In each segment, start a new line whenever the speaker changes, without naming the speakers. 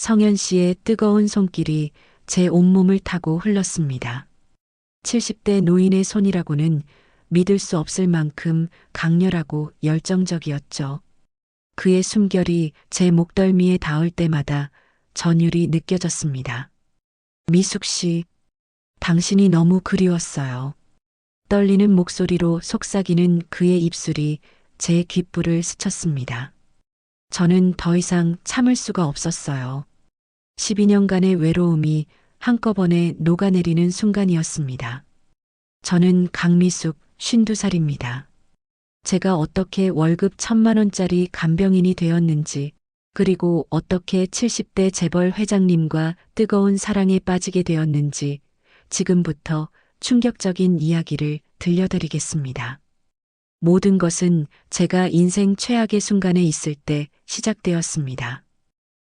성현 씨의 뜨거운 손길이 제 온몸을 타고 흘렀습니다. 70대 노인의 손이라고는 믿을 수 없을 만큼 강렬하고 열정적이었죠. 그의 숨결이 제 목덜미에 닿을 때마다 전율이 느껴졌습니다. 미숙 씨, 당신이 너무 그리웠어요. 떨리는 목소리로 속삭이는 그의 입술이 제 귓불을 스쳤습니다. 저는 더 이상 참을 수가 없었어요. 12년간의 외로움이 한꺼번에 녹아내리는 순간이었습니다. 저는 강미숙 52살입니다. 제가 어떻게 월급 1,000만 원짜리 간병인이 되었는지, 그리고 어떻게 70대 재벌 회장님과 뜨거운 사랑에 빠지게 되었는지 지금부터 충격적인 이야기를 들려드리겠습니다. 모든 것은 제가 인생 최악의 순간에 있을 때 시작되었습니다.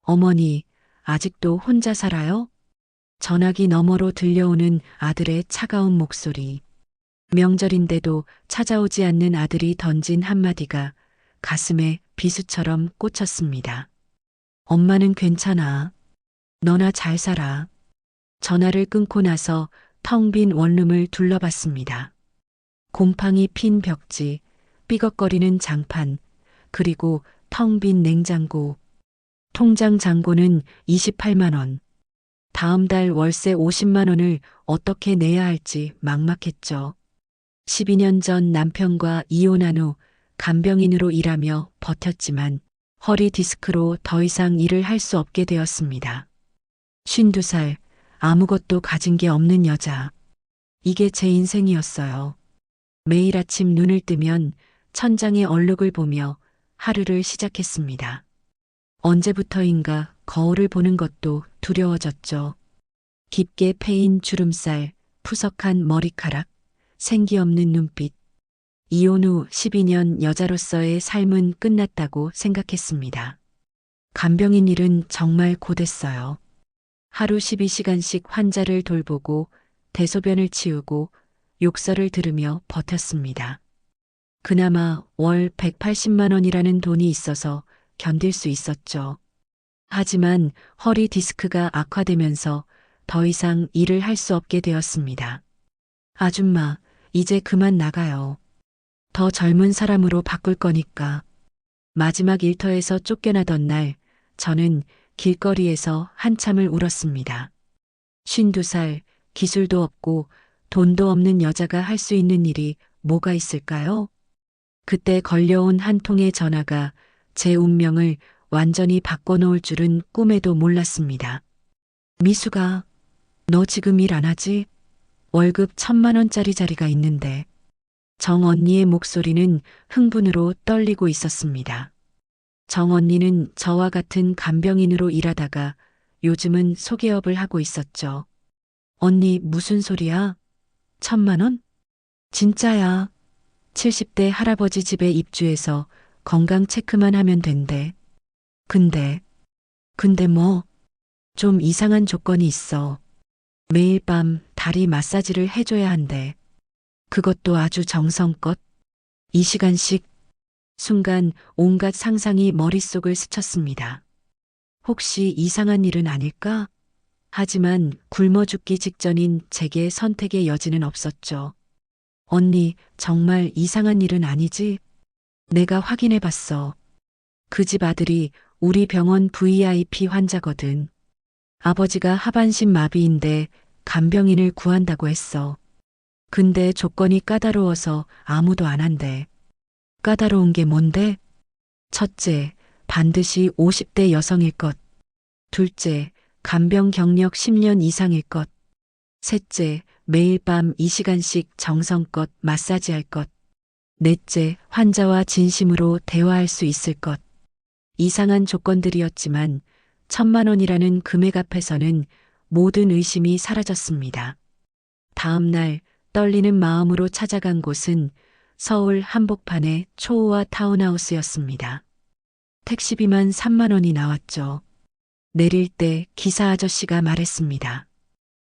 어머니, 아직도 혼자 살아요? 전화기 너머로 들려오는 아들의 차가운 목소리. 명절인데도 찾아오지 않는 아들이 던진 한마디가 가슴에 비수처럼 꽂혔습니다. 엄마는 괜찮아. 너나 잘 살아. 전화를 끊고 나서 텅 빈 원룸을 둘러봤습니다. 곰팡이 핀 벽지, 삐걱거리는 장판, 그리고 텅 빈 냉장고. 통장 잔고는 28만 원. 다음 달 월세 50만 원을 어떻게 내야 할지 막막했죠. 12년 전 남편과 이혼한 후 간병인으로 일하며 버텼지만 허리 디스크로 더 이상 일을 할 수 없게 되었습니다. 52살, 아무것도 가진 게 없는 여자. 이게 제 인생이었어요. 매일 아침 눈을 뜨면 천장의 얼룩을 보며 하루를 시작했습니다. 언제부터인가 거울을 보는 것도 두려워졌죠. 깊게 패인 주름살, 푸석한 머리카락, 생기 없는 눈빛. 이혼 후 12년 여자로서의 삶은 끝났다고 생각했습니다. 간병인 일은 정말 고됐어요. 하루 12시간씩 환자를 돌보고 대소변을 치우고 욕설을 들으며 버텼습니다. 그나마 월 180만 원이라는 돈이 있어서 견딜 수 있었죠. 하지만 허리 디스크가 악화되면서 더 이상 일을 할 수 없게 되었습니다. 아줌마, 이제 그만 나가요. 더 젊은 사람으로 바꿀 거니까. 마지막 일터에서 쫓겨나던 날, 저는 길거리에서 한참을 울었습니다. 52살, 기술도 없고 돈도 없는 여자가 할 수 있는 일이 뭐가 있을까요? 그때 걸려온 한 통의 전화가 제 운명을 완전히 바꿔놓을 줄은 꿈에도 몰랐습니다. 미숙아, 너 지금 일 안 하지? 월급 1,000만 원짜리 자리가 있는데. 정 언니의 목소리는 흥분으로 떨리고 있었습니다. 정 언니는 저와 같은 간병인으로 일하다가 요즘은 소개업을 하고 있었죠. 언니 무슨 소리야? 1,000만 원? 진짜야. 70대 할아버지 집에 입주해서 건강 체크만 하면 된대. 근데 뭐? 좀 이상한 조건이 있어. 매일 밤 다리 마사지를 해줘야 한대. 그것도 아주 정성껏. 2시간씩. 순간 온갖 상상이 머릿속을 스쳤습니다. 혹시 이상한 일은 아닐까? 하지만 굶어 죽기 직전인 제게 선택의 여지는 없었죠. 언니, 정말 이상한 일은 아니지? 내가 확인해 봤어. 그 집 아들이 우리 병원 VIP 환자거든. 아버지가 하반신 마비인데 간병인을 구한다고 했어. 근데 조건이 까다로워서 아무도 안 한대. 까다로운 게 뭔데? 첫째, 반드시 50대 여성일 것. 둘째, 간병 경력 10년 이상일 것. 셋째, 매일 밤 2시간씩 정성껏 마사지할 것. 넷째, 환자와 진심으로 대화할 수 있을 것. 이상한 조건들이었지만 1,000만 원이라는 금액 앞에서는 모든 의심이 사라졌습니다. 다음 날 떨리는 마음으로 찾아간 곳은 서울 한복판의 초호화 타운하우스였습니다. 택시비만 3만 원이 나왔죠. 내릴 때 기사 아저씨가 말했습니다.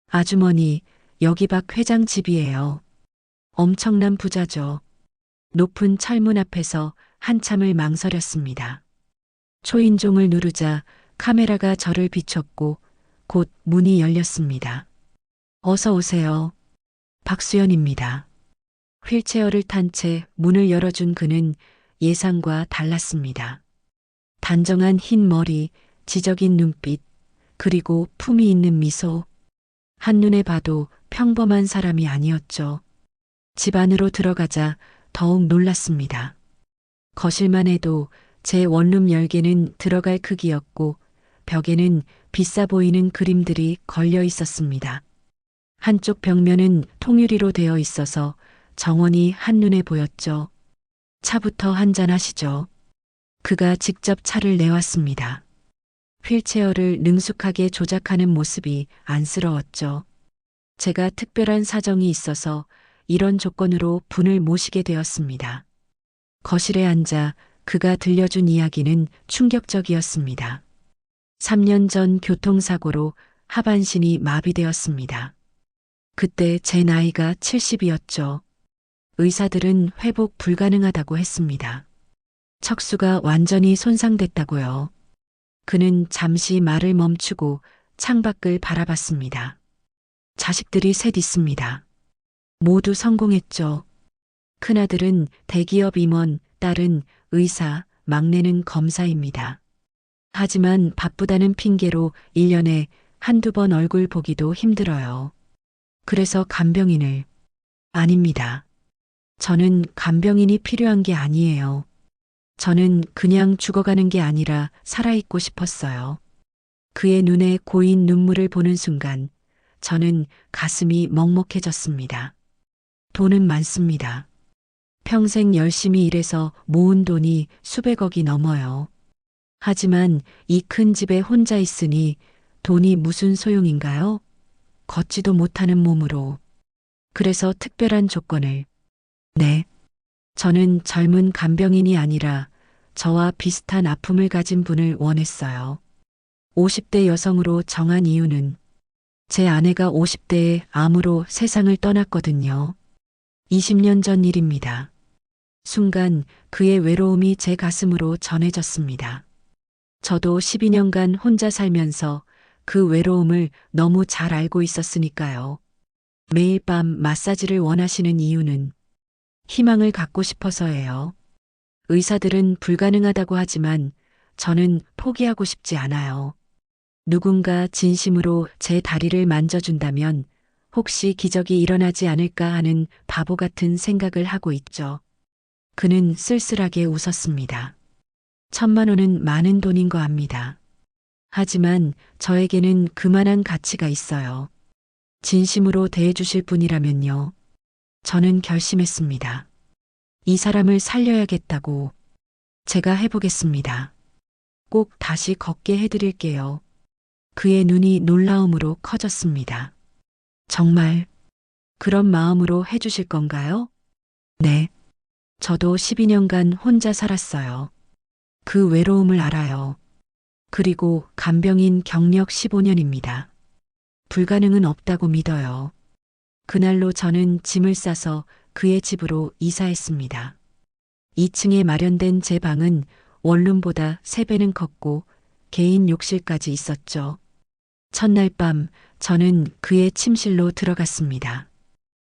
아주머니, 여기 박 회장 집이에요. 엄청난 부자죠. 높은 철문 앞에서 한참을 망설였습니다. 초인종을 누르자 카메라가 저를 비췄고 곧 문이 열렸습니다. 어서 오세요. 박수연입니다. 휠체어를 탄 채 문을 열어준 그는 예상과 달랐습니다. 단정한 흰 머리, 지적인 눈빛, 그리고 품이 있는 미소. 한눈에 봐도 평범한 사람이 아니었죠. 집 안으로 들어가자 더욱 놀랐습니다. 거실만 해도 제 원룸 열개는 들어갈 크기였고 벽에는 비싸 보이는 그림들이 걸려 있었습니다. 한쪽 벽면은 통유리로 되어 있어서 정원이 한눈에 보였죠. 차부터 한잔 하시죠. 그가 직접 차를 내왔습니다. 휠체어를 능숙하게 조작하는 모습이 안쓰러웠죠. 제가 특별한 사정이 있어서 이런 조건으로 분을 모시게 되었습니다. 거실에 앉아 그가 들려준 이야기는 충격적이었습니다. 3년 전 교통사고로 하반신이 마비되었습니다. 그때 제 나이가 70이었죠. 의사들은 회복 불가능하다고 했습니다. 척수가 완전히 손상됐다고요. 그는 잠시 말을 멈추고 창밖을 바라봤습니다. 자식들이 셋 있습니다. 모두 성공했죠. 큰아들은 대기업 임원, 딸은 의사, 막내는 검사입니다. 하지만 바쁘다는 핑계로 1년에 한두 번 얼굴 보기도 힘들어요. 그래서 간병인을. 아닙니다. 저는 간병인이 필요한 게 아니에요. 저는 그냥 죽어가는 게 아니라 살아있고 싶었어요. 그의 눈에 고인 눈물을 보는 순간 저는 가슴이 먹먹해졌습니다. 돈은 많습니다. 평생 열심히 일해서 모은 돈이 수백억이 넘어요. 하지만 이 큰 집에 혼자 있으니 돈이 무슨 소용인가요? 걷지도 못하는 몸으로. 그래서 특별한 조건을. 네. 저는 젊은 간병인이 아니라 저와 비슷한 아픔을 가진 분을 원했어요. 50대 여성으로 정한 이유는 제 아내가 50대에 암으로 세상을 떠났거든요. 20년 전 일입니다. 순간 그의 외로움이 제 가슴으로 전해졌습니다. 저도 12년간 혼자 살면서 그 외로움을 너무 잘 알고 있었으니까요. 매일 밤 마사지를 원하시는 이유는 희망을 갖고 싶어서예요. 의사들은 불가능하다고 하지만 저는 포기하고 싶지 않아요. 누군가 진심으로 제 다리를 만져준다면 혹시 기적이 일어나지 않을까 하는 바보 같은 생각을 하고 있죠. 그는 쓸쓸하게 웃었습니다. 1,000만 원은 많은 돈인 거 압니다. 하지만 저에게는 그만한 가치가 있어요. 진심으로 대해주실 분이라면요. 저는 결심했습니다. 이 사람을 살려야겠다고. 제가 해보겠습니다. 꼭 다시 걷게 해드릴게요. 그의 눈이 놀라움으로 커졌습니다. 정말 그런 마음으로 해주실 건가요? 네. 저도 12년간 혼자 살았어요. 그 외로움을 알아요. 그리고 간병인 경력 15년입니다. 불가능은 없다고 믿어요. 그날로 저는 짐을 싸서 그의 집으로 이사했습니다. 2층에 마련된 제 방은 원룸보다 3배는 컸고 개인 욕실까지 있었죠. 첫날 밤 저는 그의 침실로 들어갔습니다.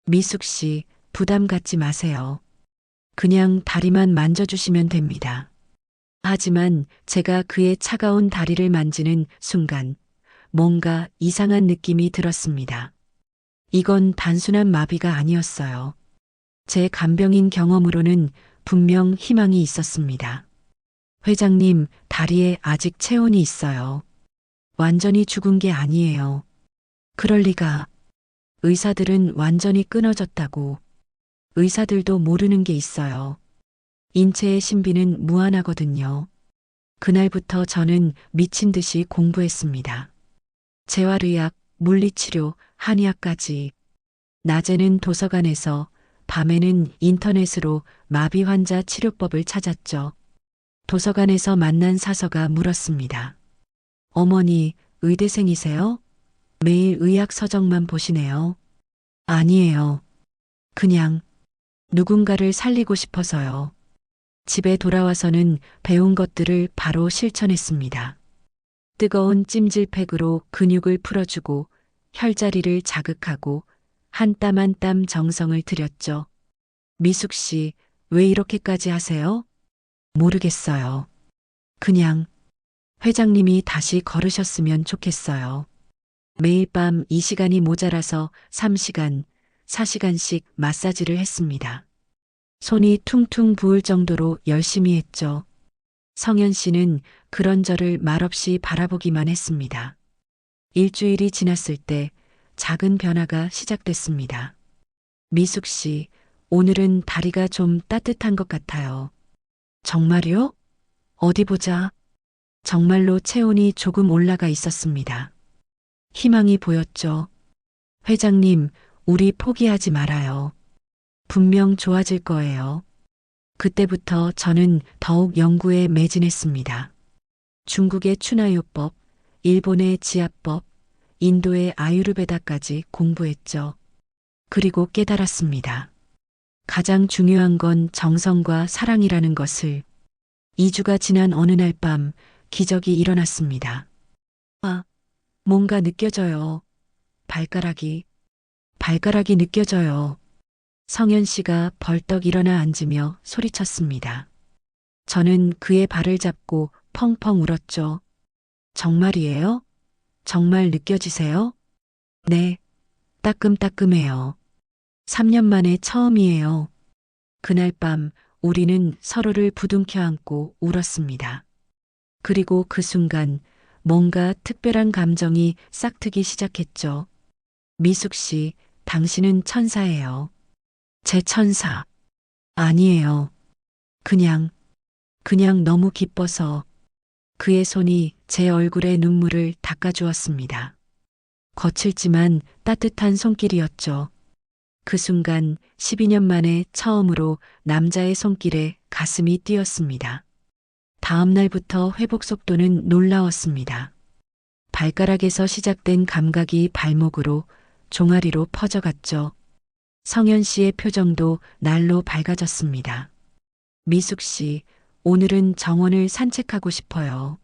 미숙 씨, 부담 갖지 마세요. 그냥 다리만 만져주시면 됩니다. 하지만 제가 그의 차가운 다리를 만지는 순간 뭔가 이상한 느낌이 들었습니다. 이건 단순한 마비가 아니었어요. 제 간병인 경험으로는 분명 희망이 있었습니다. 회장님, 다리에 아직 체온이 있어요. 완전히 죽은 게 아니에요. 그럴 리가. 의사들은 완전히 끊어졌다고. 의사들도 모르는 게 있어요. 인체의 신비는 무한하거든요. 그날부터 저는 미친 듯이 공부했습니다. 재활의학, 물리치료, 한의학까지. 낮에는 도서관에서, 밤에는 인터넷으로 마비 환자 치료법을 찾았죠. 도서관에서 만난 사서가 물었습니다. 어머니, 의대생이세요? 매일 의학 서적만 보시네요. 아니에요. 그냥 누군가를 살리고 싶어서요. 집에 돌아와서는 배운 것들을 바로 실천했습니다. 뜨거운 찜질팩으로 근육을 풀어주고 혈자리를 자극하고 한 땀 한 땀 정성을 들였죠. 미숙 씨, 왜 이렇게까지 하세요? 모르겠어요. 그냥 회장님이 다시 걸으셨으면 좋겠어요. 매일 밤 이 시간이 모자라서 3시간, 4시간씩 마사지를 했습니다. 손이 퉁퉁 부을 정도로 열심히 했죠. 성현 씨는 그런 저를 말없이 바라보기만 했습니다. 일주일이 지났을 때 작은 변화가 시작됐습니다. 미숙 씨, 오늘은 다리가 좀 따뜻한 것 같아요. 정말요? 어디 보자. 정말로 체온이 조금 올라가 있었습니다. 희망이 보였죠. 회장님, 우리 포기하지 말아요. 분명 좋아질 거예요. 그때부터 저는 더욱 연구에 매진했습니다. 중국의 추나요법, 일본의 지압법, 인도의 아유르베다까지 공부했죠. 그리고 깨달았습니다. 가장 중요한 건 정성과 사랑이라는 것을. 2주가 지난 어느 날 밤 기적이 일어났습니다. 아, 뭔가 느껴져요. 발가락이 느껴져요. 성현 씨가 벌떡 일어나 앉으며 소리쳤습니다. 저는 그의 발을 잡고 펑펑 울었죠. 정말이에요? 정말 느껴지세요? 네, 따끔따끔해요. 3년 만에 처음이에요. 그날 밤 우리는 서로를 부둥켜 안고 울었습니다. 그리고 그 순간 뭔가 특별한 감정이 싹트기 시작했죠. 미숙 씨, 당신은 천사예요. 제 천사. 아니에요. 그냥 너무 기뻐서. 그의 손이 제 얼굴에 눈물을 닦아주었습니다. 거칠지만 따뜻한 손길이었죠. 그 순간 12년 만에 처음으로 남자의 손길에 가슴이 뛰었습니다. 다음 날부터 회복 속도는 놀라웠습니다. 발가락에서 시작된 감각이 발목으로, 종아리로 퍼져갔죠. 성현 씨의 표정도 날로 밝아졌습니다. 미숙 씨, 오늘은 정원을 산책하고 싶어요.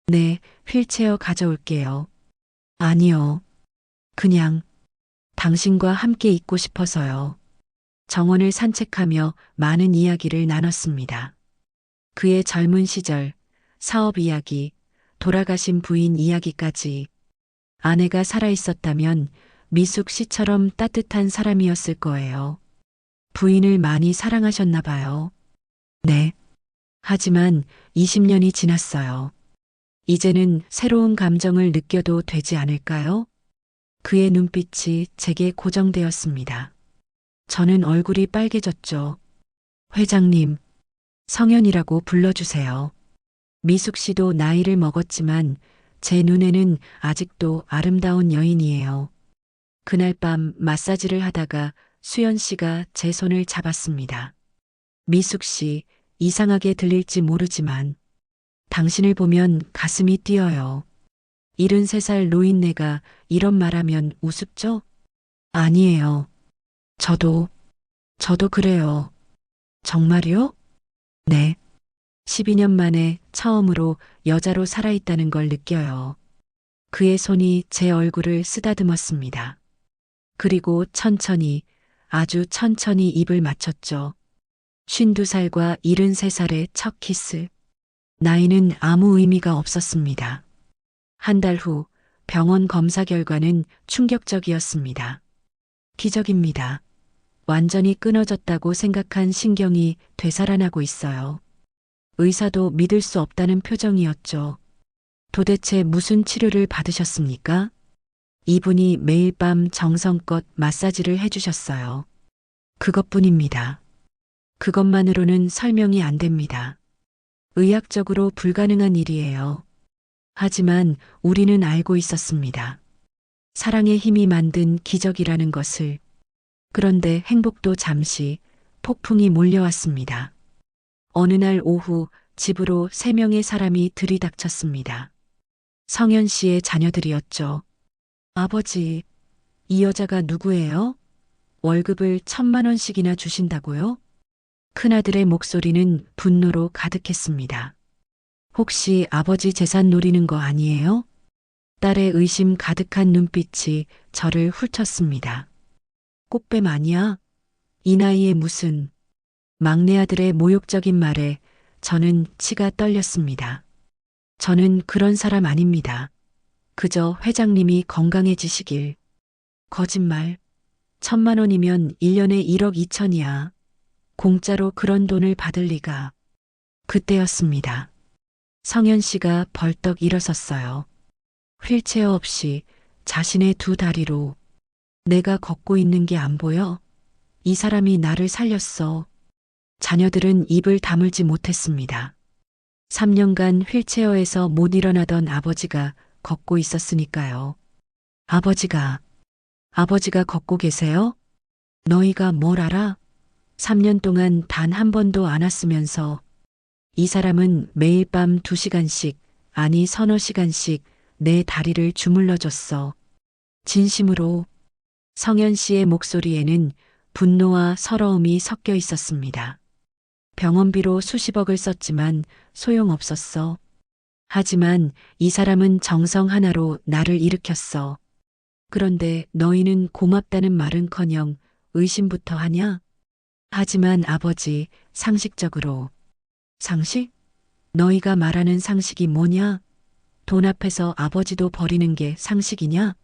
네, 휠체어 가져올게요. 아니요. 그냥 당신과 함께 있고 싶어서요. 정원을 산책하며 많은 이야기를 나눴습니다. 그의 젊은 시절, 사업 이야기, 돌아가신 부인 이야기까지. 아내가 살아있었다면 미숙 씨처럼 따뜻한 사람이었을 거예요. 부인을 많이 사랑하셨나 봐요. 네. 하지만 20년이 지났어요. 이제는 새로운 감정을 느껴도 되지 않을까요? 그의 눈빛이 제게 고정되었습니다. 저는 얼굴이 빨개졌죠. 회장님, 성현이라고 불러주세요. 미숙 씨도 나이를 먹었지만 제 눈에는 아직도 아름다운 여인이에요. 그날 밤 마사지를 하다가 수연 씨가 제 손을 잡았습니다. 미숙 씨, 이상하게 들릴지 모르지만 당신을 보면 가슴이 뛰어요. 73살 노인네가 이런 말하면 우습죠? 아니에요. 저도 그래요. 정말요? 네. 12년 만에 처음으로 여자로 살아있다는 걸 느껴요. 그의 손이 제 얼굴을 쓰다듬었습니다. 그리고 천천히, 아주 천천히 입을 맞췄죠. 52살과 73살의 첫 키스. 나이는 아무 의미가 없었습니다. 한 달 후 병원 검사 결과는 충격적이었습니다. 기적입니다. 완전히 끊어졌다고 생각한 신경이 되살아나고 있어요. 의사도 믿을 수 없다는 표정이었죠. 도대체 무슨 치료를 받으셨습니까? 이분이 매일 밤 정성껏 마사지를 해주셨어요. 그것뿐입니다. 그것만으로는 설명이 안 됩니다. 의학적으로 불가능한 일이에요. 하지만 우리는 알고 있었습니다. 사랑의 힘이 만든 기적이라는 것을. 그런데 행복도 잠시 폭풍이 몰려왔습니다. 어느 날 오후 집으로 3명의 사람이 들이닥쳤습니다. 성현 씨의 자녀들이었죠. 아버지, 이 여자가 누구예요? 월급을 1,000만 원씩이나 주신다고요? 큰아들의 목소리는 분노로 가득했습니다. 혹시 아버지 재산 노리는 거 아니에요? 딸의 의심 가득한 눈빛이 저를 훑었습니다. 꽃뱀 아니야? 이 나이에 무슨. 막내 아들의 모욕적인 말에 저는 치가 떨렸습니다. 저는 그런 사람 아닙니다. 그저 회장님이 건강해지시길. 거짓말. 1,000만 원이면 1년에 1억 2천이야. 공짜로 그런 돈을 받을 리가. 그때였습니다. 성현 씨가 벌떡 일어섰어요. 휠체어 없이 자신의 두 다리로. 내가 걷고 있는 게 안 보여? 이 사람이 나를 살렸어. 자녀들은 입을 다물지 못했습니다. 3년간 휠체어에서 못 일어나던 아버지가 걷고 있었으니까요. 아버지가 걷고 계세요? 너희가 뭘 알아? 3년 동안 단 한 번도 안 왔으면서 이 사람은 매일 밤 2시간씩, 아니 서너 시간씩 내 다리를 주물러줬어. 진심으로. 성현 씨의 목소리에는 분노와 서러움이 섞여 있었습니다. 병원비로 수십억을 썼지만 소용없었어. 하지만 이 사람은 정성 하나로 나를 일으켰어. 그런데 너희는 고맙다는 말은커녕 의심부터 하냐? 하지만 아버지, 상식적으로. 상식? 너희가 말하는 상식이 뭐냐? 돈 앞에서 아버지도 버리는 게 상식이냐?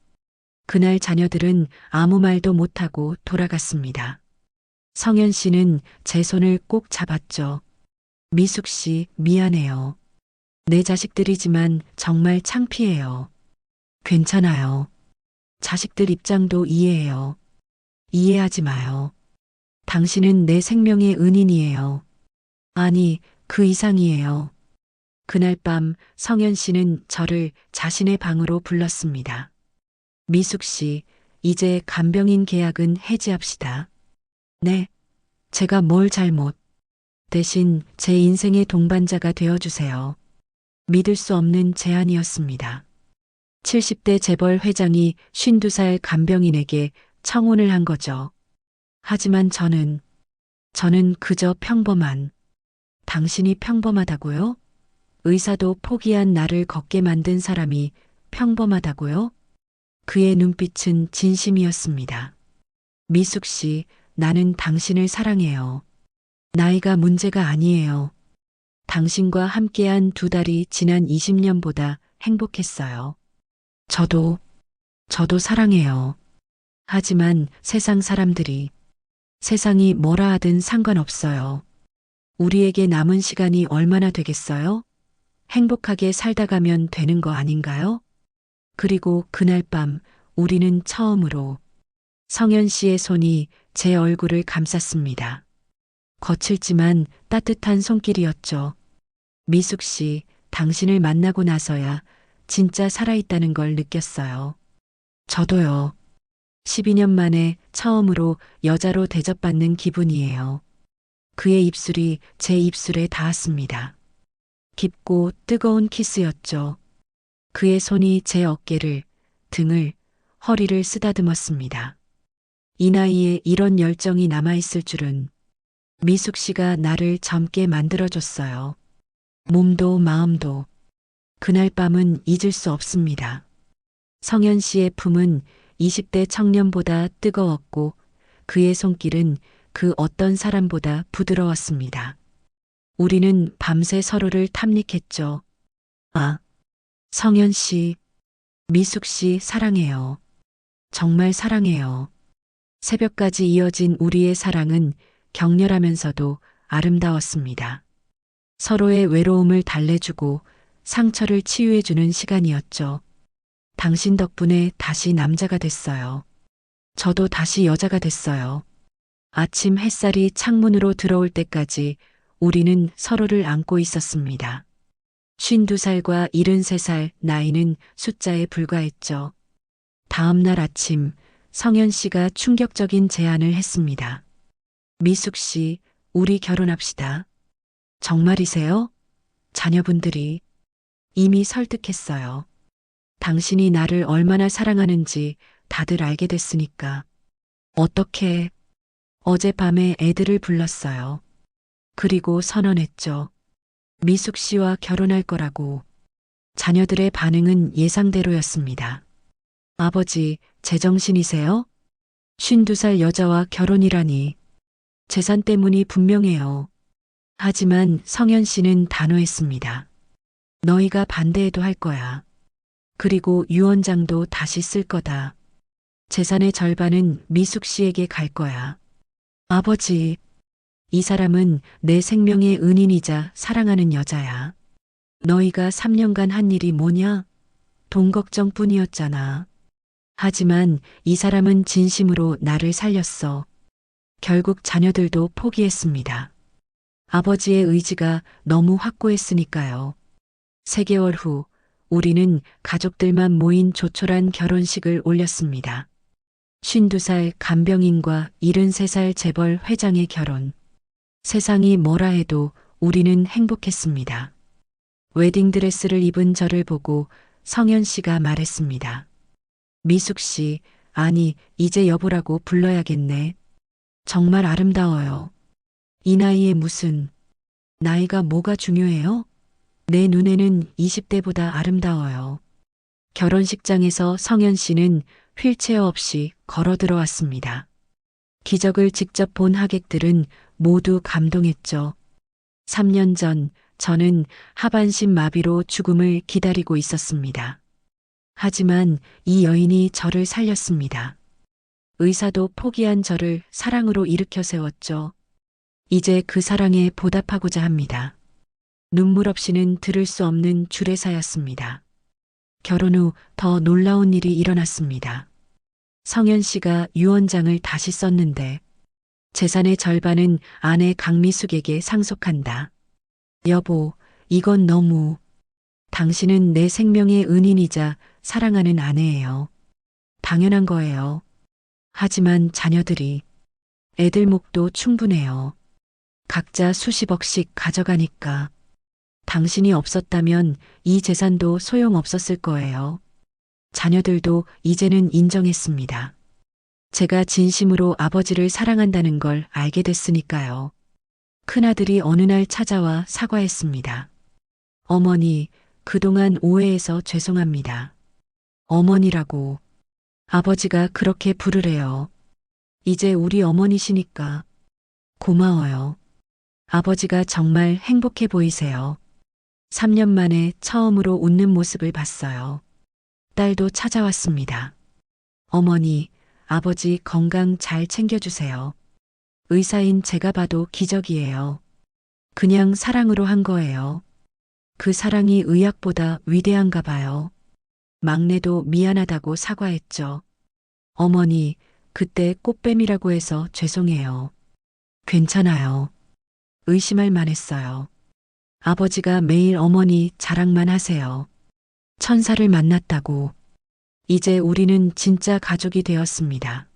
그날 자녀들은 아무 말도 못하고 돌아갔습니다. 성현 씨는 제 손을 꼭 잡았죠. 미숙 씨, 미안해요. 내 자식들이지만 정말 창피해요. 괜찮아요. 자식들 입장도 이해해요. 이해하지 마요. 당신은 내 생명의 은인이에요. 아니, 그 이상이에요. 그날 밤 성현 씨는 저를 자신의 방으로 불렀습니다. 미숙 씨, 이제 간병인 계약은 해지합시다. 네, 제가 뭘 잘못. 대신 제 인생의 동반자가 되어주세요. 믿을 수 없는 제안이었습니다. 70대 재벌 회장이 52살 간병인에게 청혼을 한 거죠. 하지만 저는 그저 평범한. 당신이 평범하다고요? 의사도 포기한 나를 걷게 만든 사람이 평범하다고요? 그의 눈빛은 진심이었습니다. 미숙 씨, 나는 당신을 사랑해요. 나이가 문제가 아니에요. 당신과 함께한 두 달이 지난 20년보다 행복했어요. 저도 사랑해요. 하지만 세상이 뭐라 하든 상관없어요. 우리에게 남은 시간이 얼마나 되겠어요? 행복하게 살다 가면 되는 거 아닌가요? 그리고 그날 밤 우리는 처음으로 성현 씨의 손이 제 얼굴을 감쌌습니다. 거칠지만 따뜻한 손길이었죠. 미숙 씨, 당신을 만나고 나서야 진짜 살아있다는 걸 느꼈어요. 저도요. 12년 만에 처음으로 여자로 대접받는 기분이에요. 그의 입술이 제 입술에 닿았습니다. 깊고 뜨거운 키스였죠. 그의 손이 제 어깨를, 등을, 허리를 쓰다듬었습니다. 이 나이에 이런 열정이 남아있을 줄은. 미숙 씨가 나를 젊게 만들어줬어요. 몸도 마음도. 그날 밤은 잊을 수 없습니다. 성현 씨의 품은 20대 청년보다 뜨거웠고 그의 손길은 그 어떤 사람보다 부드러웠습니다. 우리는 밤새 서로를 탐닉했죠. 아, 성현 씨, 미숙 씨 사랑해요. 정말 사랑해요. 새벽까지 이어진 우리의 사랑은 격렬하면서도 아름다웠습니다. 서로의 외로움을 달래주고 상처를 치유해주는 시간이었죠. 당신 덕분에 다시 남자가 됐어요. 저도 다시 여자가 됐어요. 아침 햇살이 창문으로 들어올 때까지 우리는 서로를 안고 있었습니다. 52살과 73살 나이는 숫자에 불과했죠. 다음 날 아침 성현 씨가 충격적인 제안을 했습니다. 미숙 씨, 우리 결혼합시다. 정말이세요? 자녀분들이. 이미 설득했어요. 당신이 나를 얼마나 사랑하는지 다들 알게 됐으니까. 어떻게? 어젯밤에 애들을 불렀어요. 그리고 선언했죠. 미숙 씨와 결혼할 거라고. 자녀들의 반응은 예상대로였습니다. 아버지, 제정신이세요? 52살 여자와 결혼이라니. 재산 때문이 분명해요. 하지만 성현 씨는 단호했습니다. 너희가 반대해도 할 거야. 그리고 유언장도 다시 쓸 거다. 재산의 절반은 미숙 씨에게 갈 거야. 아버지, 이 사람은 내 생명의 은인이자 사랑하는 여자야. 너희가 3년간 한 일이 뭐냐? 돈 걱정뿐이었잖아. 하지만 이 사람은 진심으로 나를 살렸어. 결국 자녀들도 포기했습니다. 아버지의 의지가 너무 확고했으니까요. 3개월 후 우리는 가족들만 모인 조촐한 결혼식을 올렸습니다. 52살 간병인과 73살 재벌 회장의 결혼. 세상이 뭐라 해도 우리는 행복했습니다. 웨딩드레스를 입은 저를 보고 성현 씨가 말했습니다. 미숙 씨, 아니, 이제 여보라고 불러야겠네. 정말 아름다워요. 이 나이에 무슨, 나이가 뭐가 중요해요? 내 눈에는 20대보다 아름다워요. 결혼식장에서 성현 씨는 휠체어 없이 걸어 들어왔습니다. 기적을 직접 본 하객들은 모두 감동했죠. 3년 전 저는 하반신 마비로 죽음을 기다리고 있었습니다. 하지만 이 여인이 저를 살렸습니다. 의사도 포기한 저를 사랑으로 일으켜 세웠죠. 이제 그 사랑에 보답하고자 합니다. 눈물 없이는 들을 수 없는 주례사였습니다. 결혼 후 더 놀라운 일이 일어났습니다. 성현 씨가 유언장을 다시 썼는데 재산의 절반은 아내 강미숙에게 상속한다. 여보, 이건 너무. 당신은 내 생명의 은인이자 사랑하는 아내예요. 당연한 거예요. 하지만 자녀들이, 애들 목도 충분해요. 각자 수십억씩 가져가니까. 당신이 없었다면 이 재산도 소용없었을 거예요. 자녀들도 이제는 인정했습니다. 제가 진심으로 아버지를 사랑한다는 걸 알게 됐으니까요. 큰아들이 어느 날 찾아와 사과했습니다. 어머니, 그동안 오해해서 죄송합니다. 어머니라고. 아버지가 그렇게 부르래요. 이제 우리 어머니시니까. 고마워요. 아버지가 정말 행복해 보이세요. 3년 만에 처음으로 웃는 모습을 봤어요. 딸도 찾아왔습니다. 어머니, 아버지 건강 잘 챙겨주세요. 의사인 제가 봐도 기적이에요. 그냥 사랑으로 한 거예요. 그 사랑이 의학보다 위대한가 봐요. 막내도 미안하다고 사과했죠. 어머니, 그때 꽃뱀이라고 해서 죄송해요. 괜찮아요. 의심할 만했어요. 아버지가 매일 어머니 자랑만 하세요. 천사를 만났다고. 이제 우리는 진짜 가족이 되었습니다.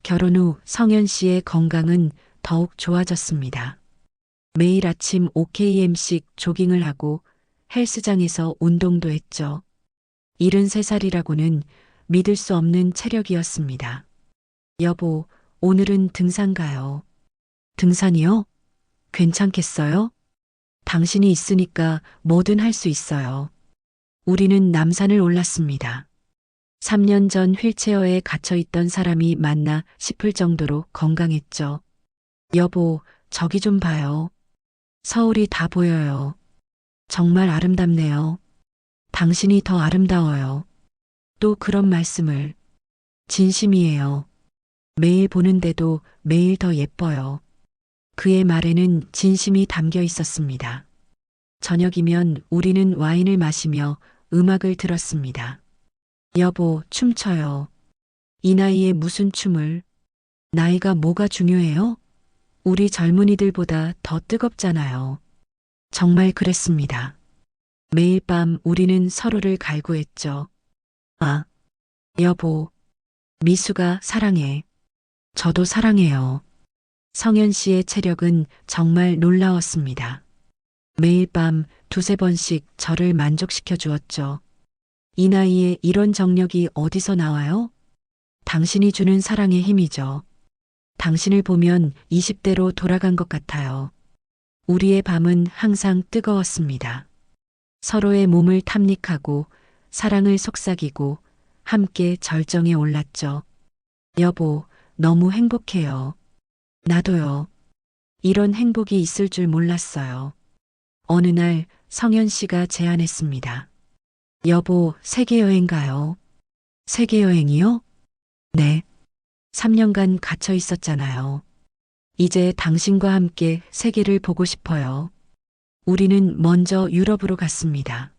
결혼 후 성현 씨의 건강은 더욱 좋아졌습니다. 매일 아침 5km씩 조깅을 하고 헬스장에서 운동도 했죠. 73살이라고는 믿을 수 없는 체력이었습니다. 여보, 오늘은 등산 가요. 등산이요? 괜찮겠어요? 당신이 있으니까 뭐든 할 수 있어요. 우리는 남산을 올랐습니다. 3년 전 휠체어에 갇혀있던 사람이 맞나 싶을 정도로 건강했죠. 여보, 저기 좀 봐요. 서울이 다 보여요. 정말 아름답네요. 당신이 더 아름다워요. 또 그런 말씀을. 진심이에요. 매일 보는데도 매일 더 예뻐요. 그의 말에는 진심이 담겨 있었습니다. 저녁이면 우리는 와인을 마시며 음악을 들었습니다. 여보, 춤춰요. 이 나이에 무슨 춤을? 나이가 뭐가 중요해요? 우리 젊은이들보다 더 뜨겁잖아요. 정말 그랬습니다. 매일 밤 우리는 서로를 갈구했죠. 아, 여보, 미수가 사랑해. 저도 사랑해요. 성현 씨의 체력은 정말 놀라웠습니다. 매일 밤 2~3번씩 저를 만족시켜 주었죠. 이 나이에 이런 정력이 어디서 나와요? 당신이 주는 사랑의 힘이죠. 당신을 보면 20대로 돌아간 것 같아요. 우리의 밤은 항상 뜨거웠습니다. 서로의 몸을 탐닉하고 사랑을 속삭이고 함께 절정에 올랐죠. 여보, 너무 행복해요. 나도요. 이런 행복이 있을 줄 몰랐어요. 어느 날 성현 씨가 제안했습니다. 여보, 세계여행 가요. 세계여행이요? 네. 3년간 갇혀 있었잖아요. 이제 당신과 함께 세계를 보고 싶어요. 우리는 먼저 유럽으로 갔습니다.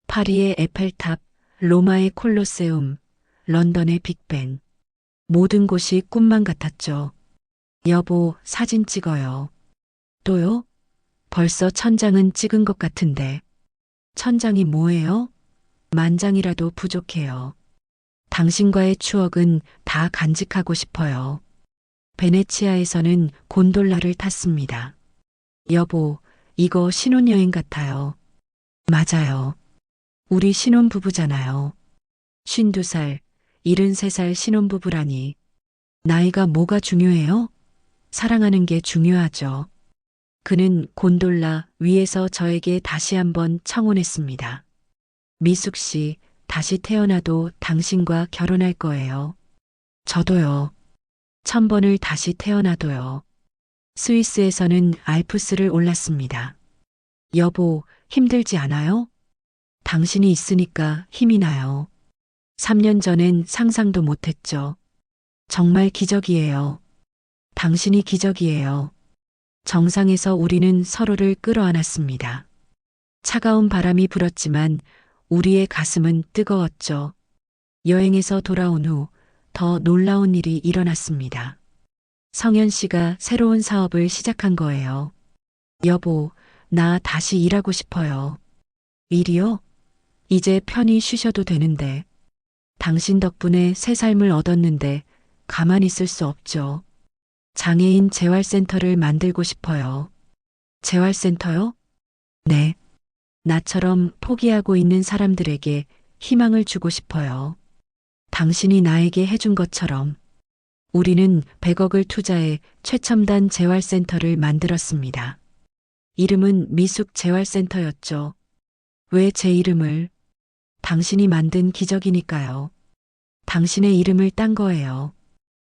파리의 에펠탑, 로마의 콜로세움, 런던의 빅벤. 모든 곳이 꿈만 같았죠. 여보, 사진 찍어요. 또요? 벌써 천장은 찍은 것 같은데. 천장이 뭐예요? 만장이라도 부족해요. 당신과의 추억은 다 간직하고 싶어요. 베네치아에서는 곤돌라를 탔습니다. 여보, 이거 신혼여행 같아요. 맞아요. 우리 신혼부부잖아요. 52살, 73살 신혼부부라니. 나이가 뭐가 중요해요? 사랑하는 게 중요하죠. 그는 곤돌라 위에서 저에게 다시 한번 청혼했습니다. 미숙 씨, 다시 태어나도 당신과 결혼할 거예요. 저도요. 1000번을 다시 태어나도요. 스위스에서는 알프스를 올랐습니다. 여보, 힘들지 않아요? 당신이 있으니까 힘이 나요. 3년 전엔 상상도 못했죠. 정말 기적이에요. 당신이 기적이에요. 정상에서 우리는 서로를 끌어안았습니다. 차가운 바람이 불었지만 우리의 가슴은 뜨거웠죠. 여행에서 돌아온 후 더 놀라운 일이 일어났습니다. 성현 씨가 새로운 사업을 시작한 거예요. 여보, 나 다시 일하고 싶어요. 일이요? 이제 편히 쉬셔도 되는데. 당신 덕분에 새 삶을 얻었는데 가만히 있을 수 없죠. 장애인 재활센터를 만들고 싶어요. 재활센터요? 네. 나처럼 포기하고 있는 사람들에게 희망을 주고 싶어요. 당신이 나에게 해준 것처럼. 우리는 100억을 투자해 최첨단 재활센터를 만들었습니다. 이름은 미숙 재활센터였죠. 왜 제 이름을? 당신이 만든 기적이니까요. 당신의 이름을 딴 거예요.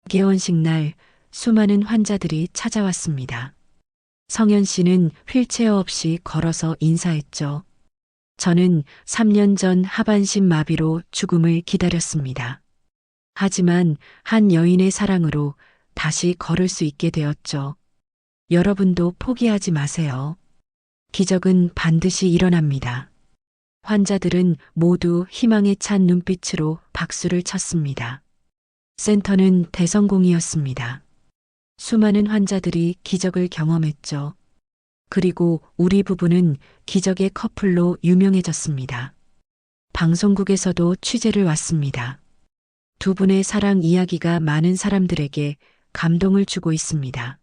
개원식 날 수많은 환자들이 찾아왔습니다. 성현 씨는 휠체어 없이 걸어서 인사했죠. 저는 3년 전 하반신 마비로 죽음을 기다렸습니다. 하지만 한 여인의 사랑으로 다시 걸을 수 있게 되었죠. 여러분도 포기하지 마세요. 기적은 반드시 일어납니다. 환자들은 모두 희망에 찬 눈빛으로 박수를 쳤습니다. 센터는 대성공이었습니다. 수많은 환자들이 기적을 경험했죠. 그리고 우리 부부는 기적의 커플로 유명해졌습니다. 방송국에서도 취재를 왔습니다. 두 분의 사랑 이야기가 많은 사람들에게 감동을 주고 있습니다.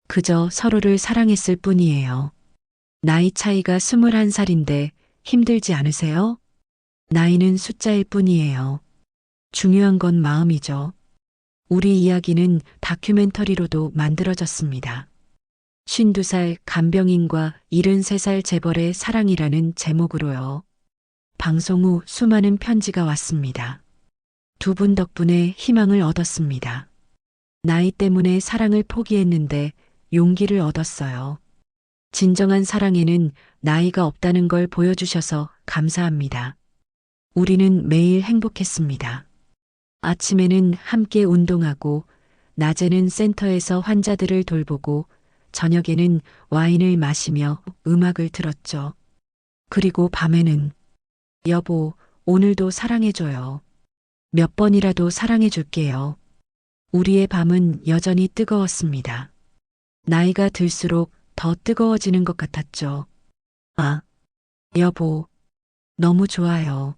그저 서로를 사랑했을 뿐이에요. 나이 차이가 21살인데 힘들지 않으세요? 나이는 숫자일 뿐이에요. 중요한 건 마음이죠. 우리 이야기는 다큐멘터리로도 만들어졌습니다. 52살 간병인과 73살 재벌의 사랑이라는 제목으로요. 방송 후 수많은 편지가 왔습니다. 두 분 덕분에 희망을 얻었습니다. 나이 때문에 사랑을 포기했는데 용기를 얻었어요. 진정한 사랑에는 나이가 없다는 걸 보여주셔서 감사합니다. 우리는 매일 행복했습니다. 아침에는 함께 운동하고, 낮에는 센터에서 환자들을 돌보고, 저녁에는 와인을 마시며 음악을 들었죠. 그리고 밤에는 여보, 오늘도 사랑해줘요. 몇 번이라도 사랑해줄게요. 우리의 밤은 여전히 뜨거웠습니다. 나이가 들수록 더 뜨거워지는 것 같았죠. 아, 여보, 너무 좋아요.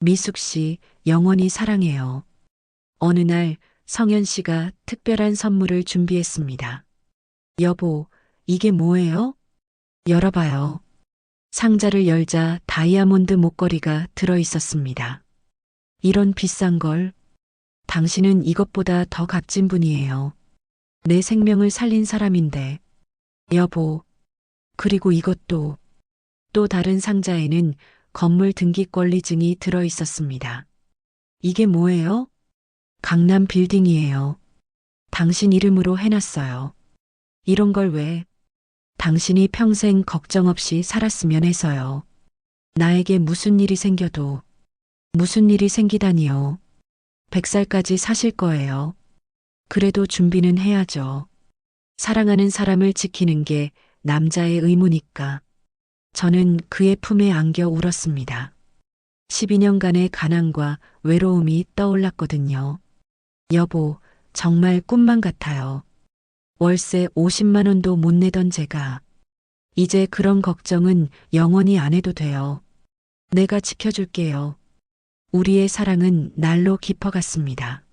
미숙 씨, 영원히 사랑해요. 어느 날 성현 씨가 특별한 선물을 준비했습니다. 여보, 이게 뭐예요? 열어봐요. 상자를 열자 다이아몬드 목걸이가 들어 있었습니다. 이런 비싼 걸. 당신은 이것보다 더 값진 분이에요. 내 생명을 살린 사람인데. 여보, 그리고 이것도 또 다른 상자에는 건물 등기 권리증이 들어 있었습니다. 이게 뭐예요? 강남 빌딩이에요. 당신 이름으로 해놨어요. 이런 걸 왜? 당신이 평생 걱정 없이 살았으면 해서요. 나에게 무슨 일이 생겨도 무슨 일이 생기다니요. 100살까지 사실 거예요. 그래도 준비는 해야죠. 사랑하는 사람을 지키는 게 남자의 의무니까. 저는 그의 품에 안겨 울었습니다. 12년간의 가난과 외로움이 떠올랐거든요. 여보, 정말 꿈만 같아요. 월세 50만 원도 못 내던 제가 이제 그런 걱정은 영원히 안 해도 돼요. 내가 지켜줄게요. 우리의 사랑은 날로 깊어갔습니다.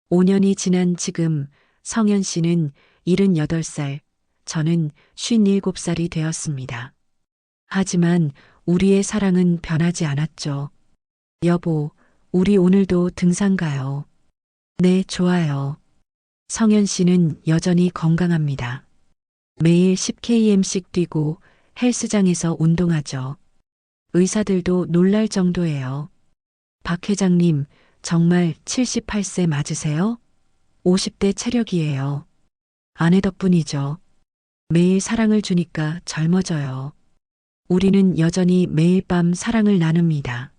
5년이 지난 지금 성현 씨는 78살, 저는 57살이 되었습니다. 하지만 우리의 사랑은 변하지 않았죠. 여보, 우리 오늘도 등산 가요. 네, 좋아요. 성현 씨는 여전히 건강합니다. 매일 10km씩 뛰고 헬스장에서 운동하죠. 의사들도 놀랄 정도예요. 박 회장님, 정말 78세 맞으세요? 50대 체력이에요. 아내 덕분이죠. 매일 사랑을 주니까 젊어져요. 우리는 여전히 매일 밤 사랑을 나눕니다.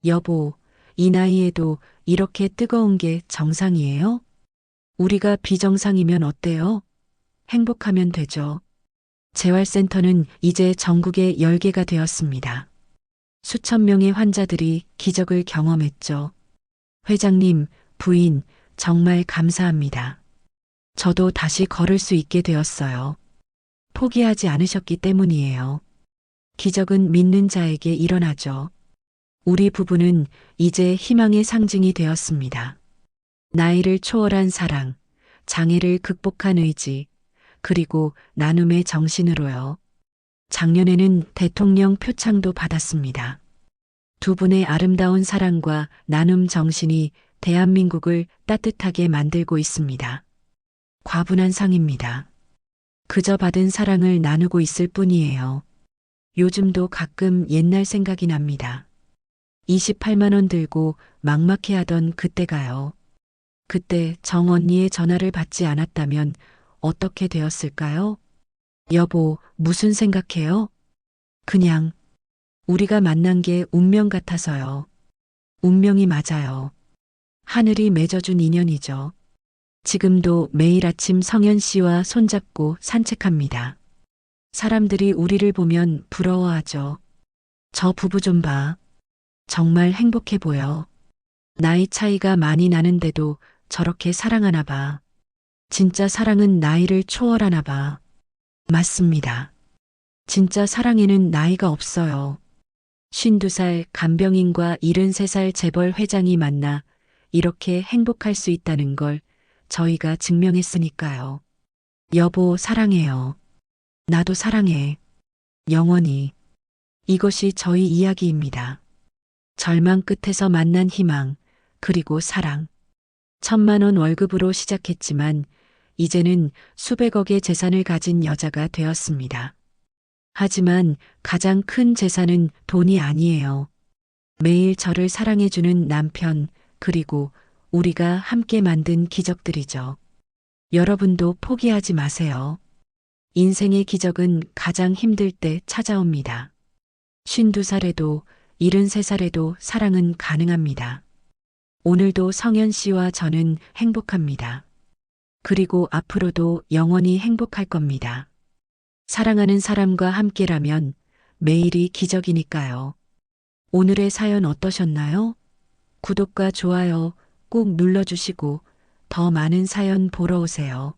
여보, 이 나이에도 이렇게 뜨거운 게 정상이에요? 우리가 비정상이면 어때요? 행복하면 되죠. 재활센터는 이제 전국에 10개가 되었습니다. 수천 명의 환자들이 기적을 경험했죠. 회장님, 부인, 정말 감사합니다. 저도 다시 걸을 수 있게 되었어요. 포기하지 않으셨기 때문이에요. 기적은 믿는 자에게 일어나죠. 우리 부부는 이제 희망의 상징이 되었습니다. 나이를 초월한 사랑, 장애를 극복한 의지, 그리고 나눔의 정신으로요. 작년에는 대통령 표창도 받았습니다. 두 분의 아름다운 사랑과 나눔 정신이 대한민국을 따뜻하게 만들고 있습니다. 과분한 상입니다. 그저 받은 사랑을 나누고 있을 뿐이에요. 요즘도 가끔 옛날 생각이 납니다. 28만 원 들고 막막해 하던 그때가요. 그때 정 언니의 전화를 받지 않았다면 어떻게 되었을까요? 여보, 무슨 생각해요? 그냥 우리가 만난 게 운명 같아서요. 운명이 맞아요. 하늘이 맺어준 인연이죠. 지금도 매일 아침 성현 씨와 손잡고 산책합니다. 사람들이 우리를 보면 부러워하죠. 저 부부 좀 봐. 정말 행복해 보여. 나이 차이가 많이 나는데도 저렇게 사랑하나 봐. 진짜 사랑은 나이를 초월하나 봐. 맞습니다. 진짜 사랑에는 나이가 없어요. 52살 간병인과 73살 재벌 회장이 만나 이렇게 행복할 수 있다는 걸 저희가 증명했으니까요. 여보, 사랑해요. 나도 사랑해. 영원히. 이것이 저희 이야기입니다. 절망 끝에서 만난 희망, 그리고 사랑. 1,000만 원 월급으로 시작했지만 이제는 수백억의 재산을 가진 여자가 되었습니다. 하지만 가장 큰 재산은 돈이 아니에요. 매일 저를 사랑해주는 남편, 그리고 우리가 함께 만든 기적들이죠. 여러분도 포기하지 마세요. 인생의 기적은 가장 힘들 때 찾아옵니다. 52살에도 73살에도 사랑은 가능합니다. 오늘도 성현 씨와 저는 행복합니다. 그리고 앞으로도 영원히 행복할 겁니다. 사랑하는 사람과 함께라면 매일이 기적이니까요. 오늘의 사연 어떠셨나요? 구독과 좋아요 꼭 눌러주시고 더 많은 사연 보러 오세요.